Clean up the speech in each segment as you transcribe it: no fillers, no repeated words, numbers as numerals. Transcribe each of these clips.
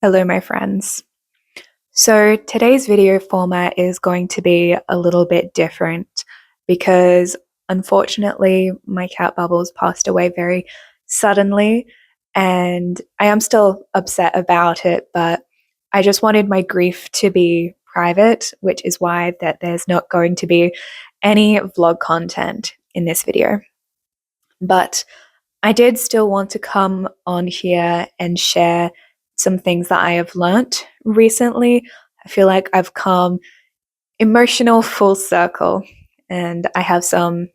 Hello, my friends. So today's video format is going to be a little bit different because unfortunately my cat Bubbles passed away very suddenly, and I am still upset about it, but I just wanted my grief to be private, which is why that there's not going to be any vlog content in this video. But I did still want to come on here and share some things that I have learnt recently. I feel like I've come emotional full circle and I have some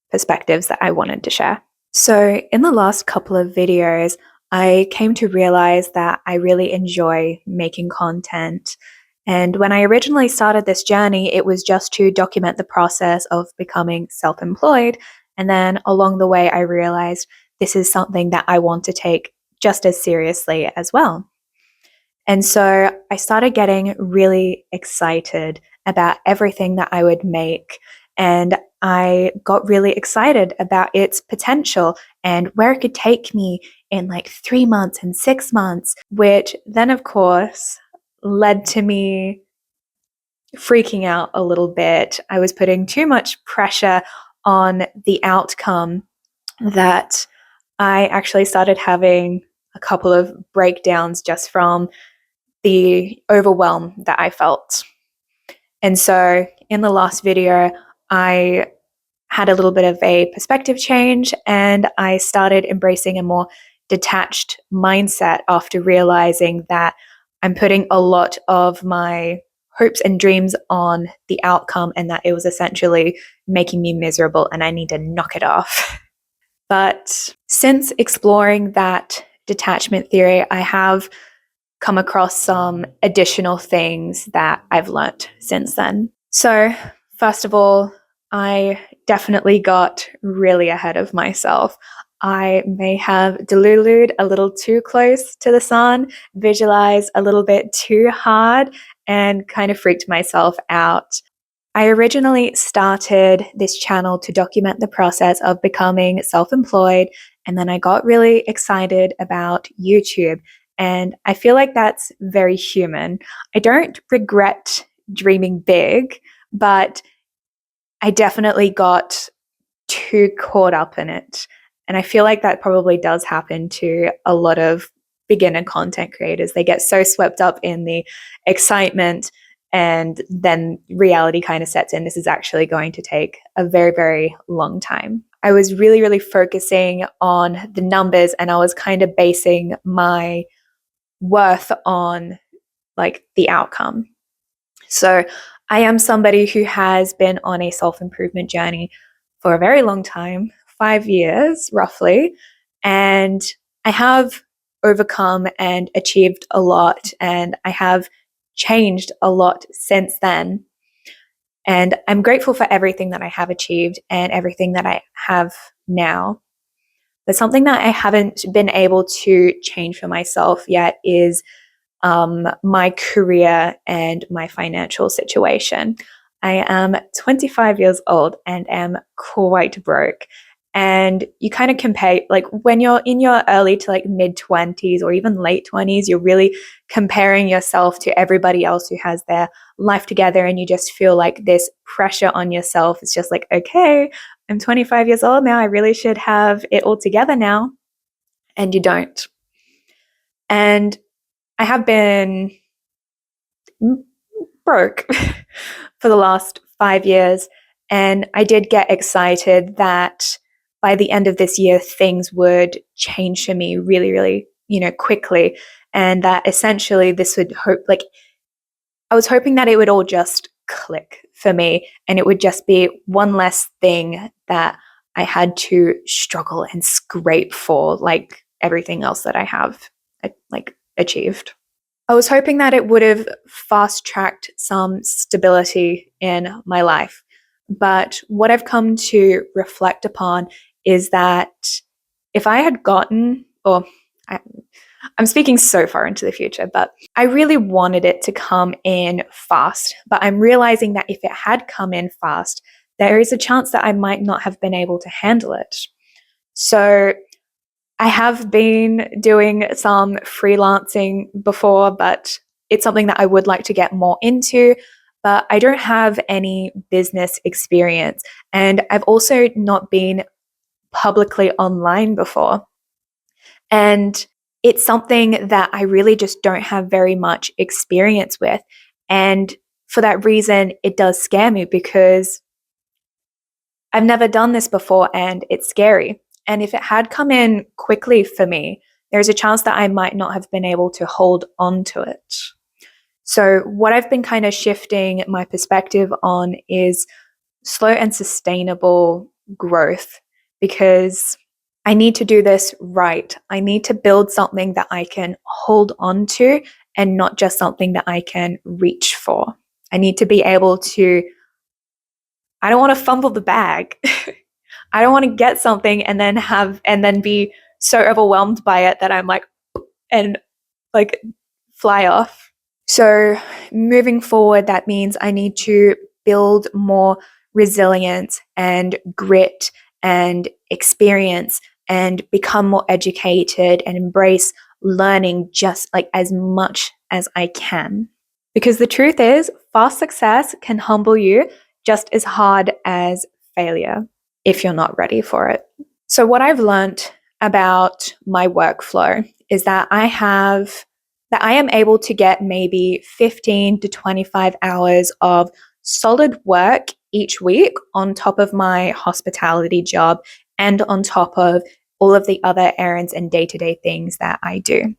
perspectives that I wanted to share. So, in the last couple of videos, I came to realize that I really enjoy making content. And when I originally started this journey, it was just to document the process of becoming self employed. And then along the way, I realized this is something that I want to take just as seriously as well. And so I started getting really excited about everything that I would make. And I got really excited about its potential and where it could take me in like 3 months and 6 months, which then, of course, led to me freaking out a little bit. I was putting too much pressure on the outcome that I actually started having a couple of breakdowns just from the overwhelm that I felt. And so in the last video, I had a little bit of a perspective change and I started embracing a more detached mindset after realizing that I'm putting a lot of my hopes and dreams on the outcome and that it was essentially making me miserable and I need to knock it off. But since exploring that detachment theory, I have come across some additional things that I've learnt since then. So, first of all, I definitely got really ahead of myself. I may have delulued a little too close to the sun, visualized a little bit too hard, and kind of freaked myself out. I originally started this channel to document the process of becoming self employed, and then I got really excited about YouTube. And I feel like that's very human. I don't regret dreaming big, but I definitely got too caught up in it. And I feel like that probably does happen to a lot of beginner content creators. They get so swept up in the excitement and then reality kind of sets in. This is actually going to take a very, very long time. I was really, really focusing on the numbers and I was kind of basing my worth on like the outcome. So I am somebody who has been on a self-improvement journey for a very long time, 5 years roughly, and I have overcome and achieved a lot and I have changed a lot since then. And I'm grateful for everything that I have achieved and everything that I have now. But something that I haven't been able to change for myself yet is my career and my financial situation. I am 25 years old and am quite broke. And you kind of compare, like when you're in your early to like mid 20s or even late 20s, you're really comparing yourself to everybody else who has their life together. And you just feel like this pressure on yourself. It's just like, okay, I'm 25 years old now. I really should have it all together now. And you don't. And I have been broke for the last 5 years. And I did get excited that by the end of this year, things would change for me really, really, quickly. And that essentially this would I was hoping that it would all just click for me and it would just be one less thing that I had to struggle and scrape for, like everything else that I have achieved. I was hoping that it would have fast tracked some stability in my life. But what I've come to reflect upon is that if I had gotten, or I, I'm speaking so far into the future, but I really wanted it to come in fast. But I'm realizing that if it had come in fast, there is a chance that I might not have been able to handle it. So I have been doing some freelancing before, but it's something that I would like to get more into. But I don't have any business experience. And I've also not been publicly online before. And it's something that I really just don't have very much experience with. And for that reason, it does scare me because I've never done this before and it's scary. And if it had come in quickly for me, there's a chance that I might not have been able to hold on to it. So, what I've been kind of shifting my perspective on is slow and sustainable growth because I need to do this right. I need to build something that I can hold on to and not just something that I can reach for. I need to be able to, I don't want to fumble the bag. I don't want to get something and then be so overwhelmed by it that I'm like, and like fly off. So moving forward, that means I need to build more resilience and grit and experience and become more educated and embrace learning just like as much as I can. Because the truth is, fast success can humble you just as hard as failure if you're not ready for it. So, what I've learned about my workflow is that I am able to get maybe 15 to 25 hours of solid work each week on top of my hospitality job and on top of all of the other errands and day-to-day things that I do.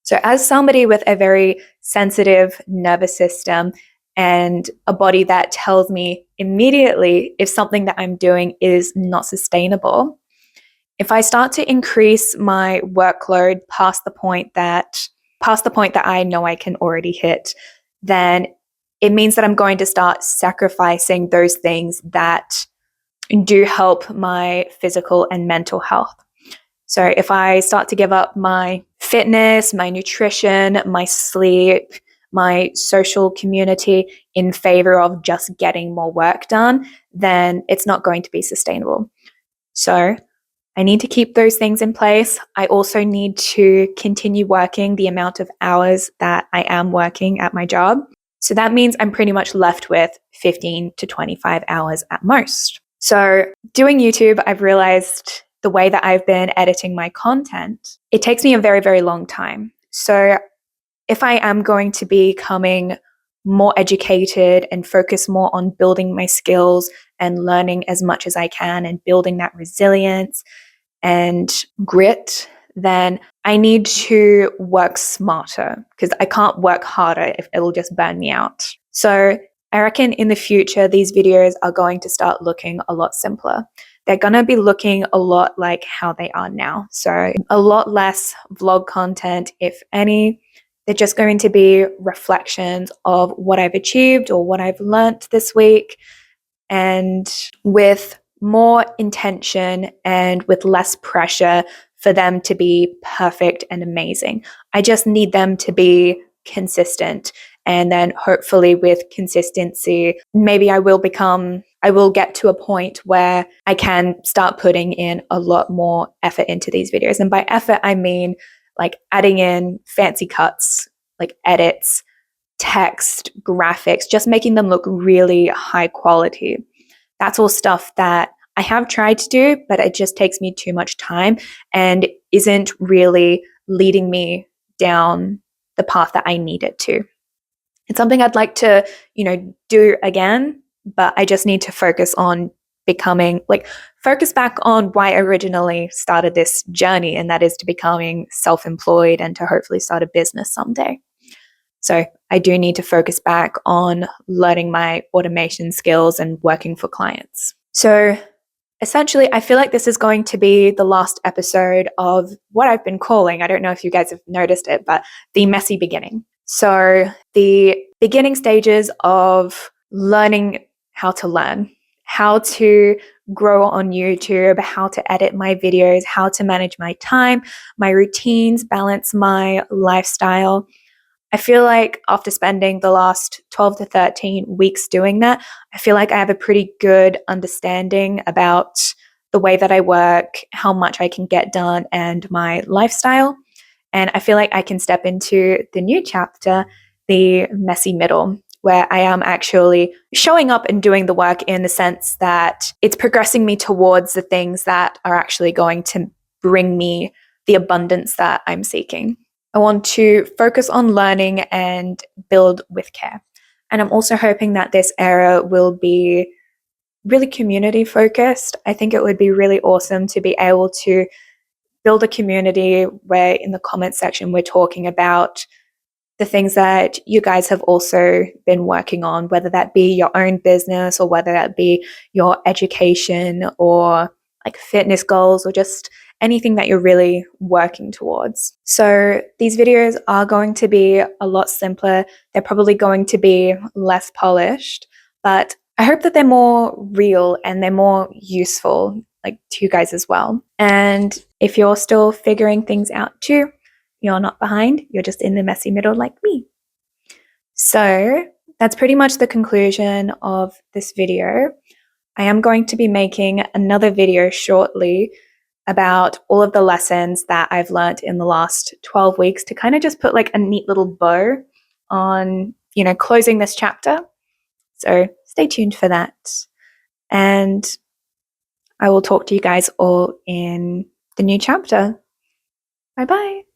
So, as somebody with a very sensitive nervous system and a body that tells me immediately if something that I'm doing is not sustainable, if I start to increase my workload past the point that I know I can already hit, then it means that I'm going to start sacrificing those things that do help my physical and mental health. So if I start to give up my fitness, my nutrition, my sleep, my social community in favor of just getting more work done, then it's not going to be sustainable. So I need to keep those things in place. I also need to continue working the amount of hours that I am working at my job. So that means I'm pretty much left with 15 to 25 hours at most. So doing YouTube, I've realized the way that I've been editing my content, it takes me a very, very long time. So if I am going to be becoming more educated and focus more on building my skills and learning as much as I can and building that resilience and grit, then I need to work smarter because I can't work harder if it'll just burn me out. So I reckon in the future, these videos are going to start looking a lot simpler. They're going to be looking a lot like how they are now. So a lot less vlog content, if any. They're just going to be reflections of what I've achieved or what I've learnt this week, and with more intention and with less pressure for them to be perfect and amazing. I just need them to be consistent. And then hopefully with consistency, maybe I will get to a point where I can start putting in a lot more effort into these videos. And by effort, I mean like adding in fancy cuts, like edits, text, graphics, just making them look really high quality. That's all stuff that I have tried to do, but it just takes me too much time and isn't really leading me down the path that I need it to. It's something I'd like to, do again, but I just need to focus back on why I originally started this journey, and that is to becoming self-employed and to hopefully start a business someday. So I do need to focus back on learning my automation skills and working for clients. So essentially, I feel like this is going to be the last episode of what I've been calling, I don't know if you guys have noticed it, but the messy beginning. So the beginning stages of learning how to learn, how to grow on YouTube, how to edit my videos, how to manage my time, my routines, balance my lifestyle. I feel like after spending the last 12 to 13 weeks doing that, I feel like I have a pretty good understanding about the way that I work, how much I can get done, and my lifestyle. And I feel like I can step into the new chapter, the messy middle, where I am actually showing up and doing the work in the sense that it's progressing me towards the things that are actually going to bring me the abundance that I'm seeking. I want to focus on learning and build with care. And I'm also hoping that this era will be really community focused. I think it would be really awesome to be able to build a community where in the comment section we're talking about the things that you guys have also been working on, whether that be your own business or whether that be your education or like fitness goals or just anything that you're really working towards. So these videos are going to be a lot simpler. They're probably going to be less polished, but I hope that they're more real and they're more useful, like to you guys as well. And if you're still figuring things out too, you're not behind, you're just in the messy middle like me. So that's pretty much the conclusion of this video. I am going to be making another video shortly about all of the lessons that I've learned in the last 12 weeks to kind of just put like a neat little bow on, closing this chapter. So stay tuned for that. And I will talk to you guys all in the new chapter. Bye bye.